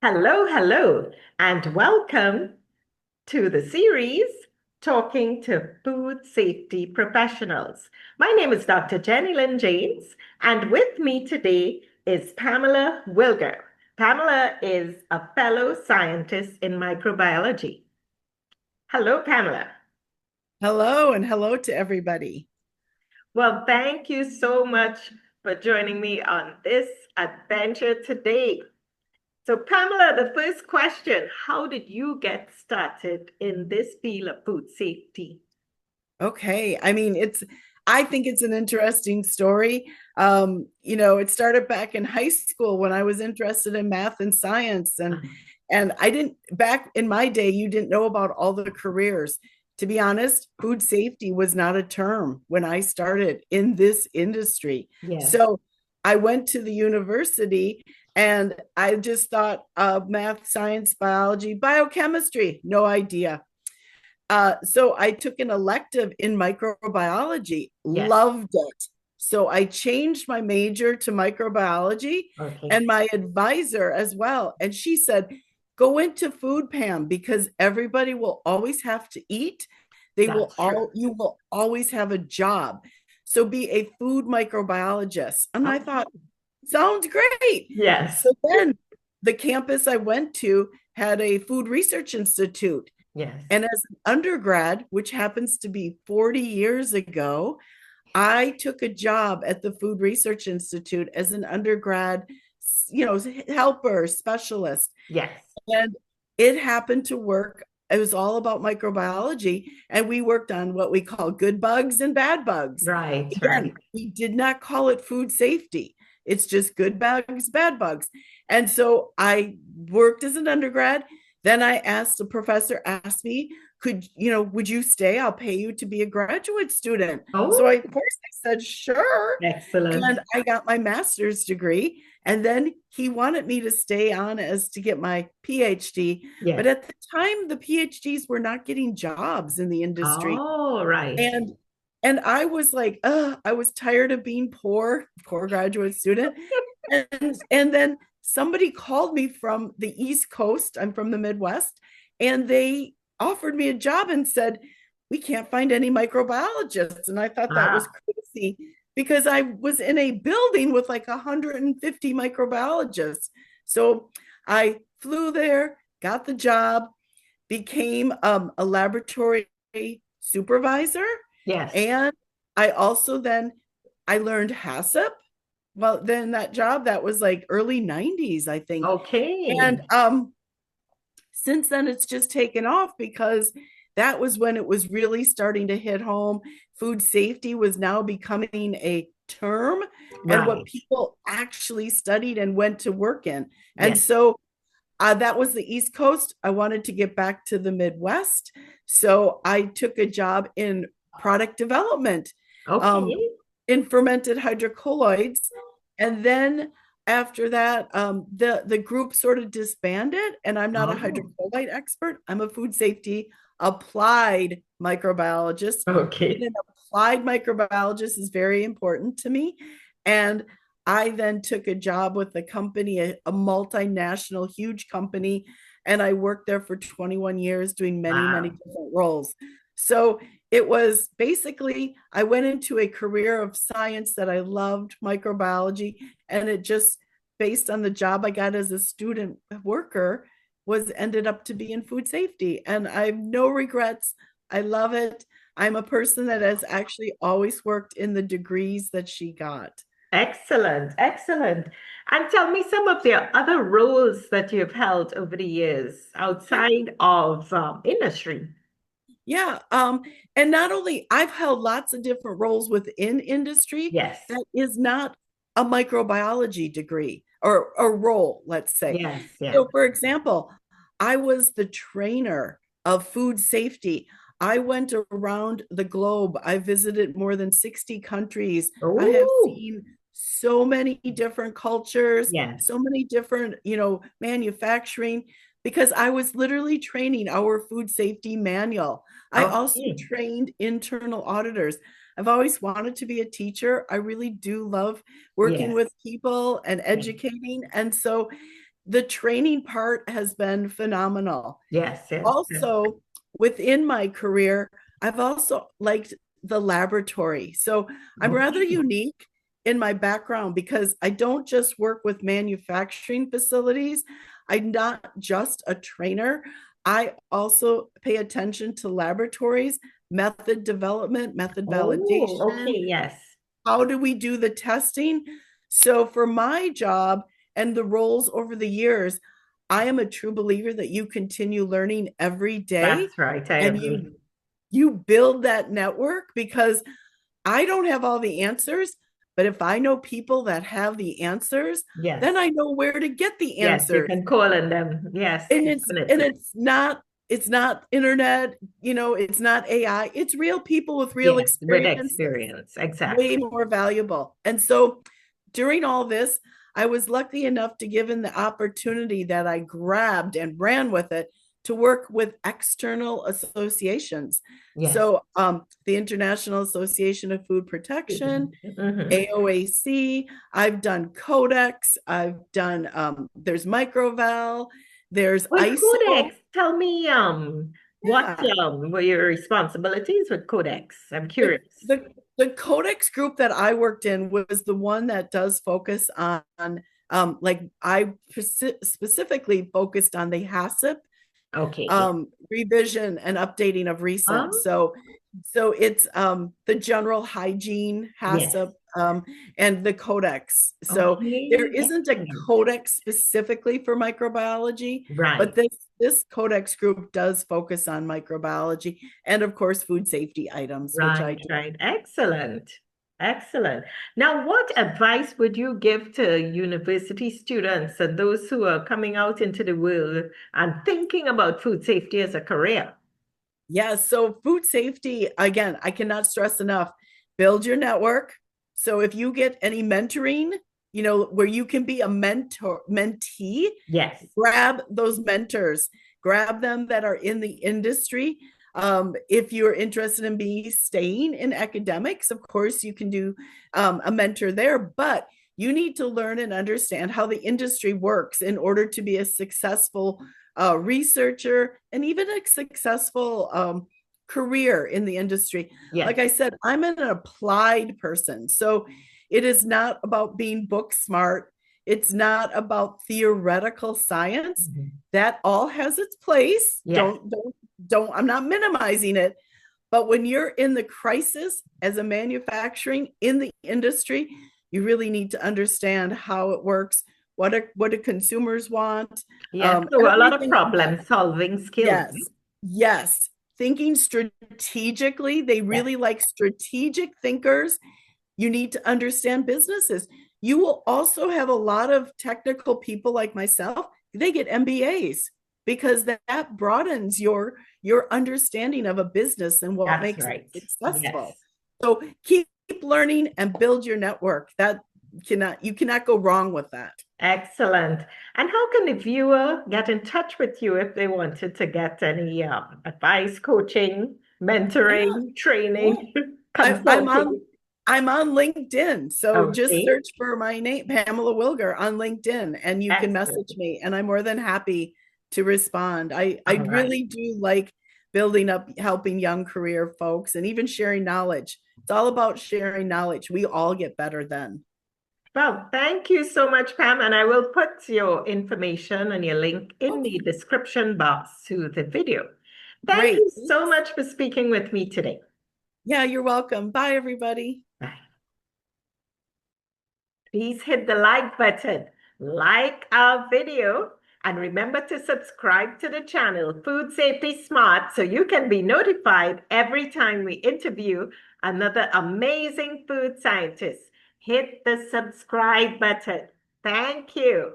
Hello, hello, and welcome to the series Talking to Food Safety Professionals. My name is Dr. Jennylynd James, and with me today is Pamela Wilger. Pamela is a fellow scientist in microbiology. Hello, Pamela. Hello and hello to everybody. Well, thank you so much for joining me on this adventure today. So, Pamela, the first question, how did you get started in this field of food safety? Okay, I think it's an interesting story. It started back in high school when I was interested in math and science and I didn't back in my day you didn't know about all the careers. To be honest, food safety was not a term when I started in this industry. Yes, So I went to the university and I just thought math, science, biology, biochemistry, no idea. So I took an elective in microbiology, yes. loved it. So I changed my major to microbiology Okay, and my advisor as well. And she said, go into food, Pam, because everybody will always have to eat. that's true. You will always have a job. So be a food microbiologist. And I Okay. thought, sounds great. Yes, So then the campus I went to had a food research institute. yes. And as an undergrad, which happens to be 40 years ago, I took a job at the Food Research Institute as an undergrad, helper, specialist. Yes. And it happened to work. It was all about microbiology. And we worked on what we call good bugs and bad bugs. Right, Again, right. we did not call it food safety. It's just good bugs, bad bugs. And so I worked as an undergrad. Then the professor asked me, would you stay? I'll pay you to be a graduate student. So Oh, of course I said, sure. excellent. And I got my master's degree. And then he wanted me to stay on as to get my PhD. But Yes. at the time, the PhDs were not getting jobs in the industry. All right. And and I was like, I was tired of being poor graduate student. And then somebody called me from the East Coast. I'm from the Midwest, and they offered me a job and said, we can't find any microbiologists. And I thought that was Ah, crazy because I was in a building with like 150 microbiologists. So I flew there, got the job, became a laboratory supervisor, yes. and I also then I learned HACCP. Well, then that job that was like early 90s, I think. And Okay. since then it's just taken off because that was when it was really starting to hit home. Food safety was now becoming a term and what Right. people actually studied and went to work in. And Yes. so that was the East Coast. I wanted to get back to the Midwest. So I took a job in product development, um, Okay. in fermented hydrocolloids. And then after that, the group sort of disbanded. And I'm not a Oh, hydrocolloid expert. I'm a food safety applied microbiologist. Being okay. an applied microbiologist is very important to me. And I then took a job with a company, a multinational, huge company, and I worked there for 21 years doing many, many Wow. different roles. So it was basically, I went into a career of science that I loved, microbiology, and it just, based on the job I got as a student worker, was ended up to be in food safety. And I have no regrets. I love it. I'm a person that has actually always worked in the degrees that she got. Excellent, excellent. And tell me some of the other roles that you've held over the years Sure. outside of industry. Yeah. And not only I've held lots of different roles within industry Yes, that is not a microbiology degree or a role, let's say. yes, yes. So, for example, I was the trainer of food safety. I went around the globe. I visited more than 60 countries. I have Oh, seen so many different cultures, yes. so many different, manufacturing, because I was literally training our food safety manual. I also Okay. trained internal auditors. I've always wanted to be a teacher. I really do love working Yes, with people and yes. educating. And so the training part has been phenomenal. Yes, yes, yes. Also, within my career, I've also liked the laboratory. So I'm rather Okay. unique in my background because I don't just work with manufacturing facilities. I'm not just a trainer. I also pay attention to laboratories, method development, method Oh, validation. okay, yes. How do we do the testing? So for my job and the roles over the years, I am a true believer that you continue learning every day That's right. I and agree. you build that network because I don't have all the answers, but if I know people that have the answers, then Yes. I know where to get the Yes, you answers. can call on them. Yes, And definitely. it's not internet, it's not AI. It's real people with real Yes, with experiences, experience. Exactly. way more valuable. And so during all this, I was lucky enough to given the opportunity that I grabbed and ran with it to work with external associations. Yes. So the International Association of Food Protection, Mm-hmm. AOAC, I've done Codex, I've done there's Microval, there's With ISO. Codex, tell me what Yeah. were your responsibilities with Codex? I'm the, curious. the the Codex group that I worked in was the one that does focus on like I specifically focused on the HACCP Okay, yeah. revision and updating of recent. Oh, So it's the general hygiene yes. HACCP and the codex. So there Okay, isn't a excellent. codex specifically for microbiology, but Right. this codex group does focus on microbiology and of course food safety items, which I Right, do. right. Excellent. Excellent. Now, what advice would you give to university students and those who are coming out into the world and thinking about food safety as a career? Yeah, so food safety, again, I cannot stress enough, build your network. So if you get any mentoring, where you can be a mentee, Yes. grab those mentors, grab them that are in the industry. If you're interested in staying in academics, of course, you can do a mentor there, but you need to learn and understand how the industry works in order to be a successful researcher and even a successful career in the industry. Like Yes. I said, I'm an applied person. So it is not about being book smart. It's not about theoretical science. Mhm. That all has its place. Yes. I'm not minimizing it. But when you're in the crisis as a manufacturing in the industry, you really need to understand how it works, what do consumers want, Yes. So a lot of everything on that. problem solving skills. Yes, yes. Thinking strategically, they Yes. really like strategic thinkers. You need to understand businesses. You will also have a lot of technical people like myself. They get MBAs because that broadens your understanding of a business and what That's makes it right. successful. Yes. So keep learning and build your network. That you cannot go wrong with that. Excellent. And how can the viewer get in touch with you if they wanted to get any advice, coaching, Yeah, mentoring, well, training, I, I'm on consulting? I'm on LinkedIn. So just Okay. search for my name, Pamela Wilger, on LinkedIn, and you can Excellent. message me. And I'm more than happy to respond. I All right. really do like building up, helping young career folks, and even sharing knowledge. It's all about sharing knowledge. We all get better then. Well, thank you so much, Pam. And I will put your information and your link in the Okay, description box to the video. Thank great. you so much for speaking with me today. Yeah, you're welcome. Bye, everybody. Bye. Please hit the like button, like our video, and remember to subscribe to the channel Food Safety Smart so you can be notified every time we interview another amazing food scientist. Hit the subscribe button. Thank you.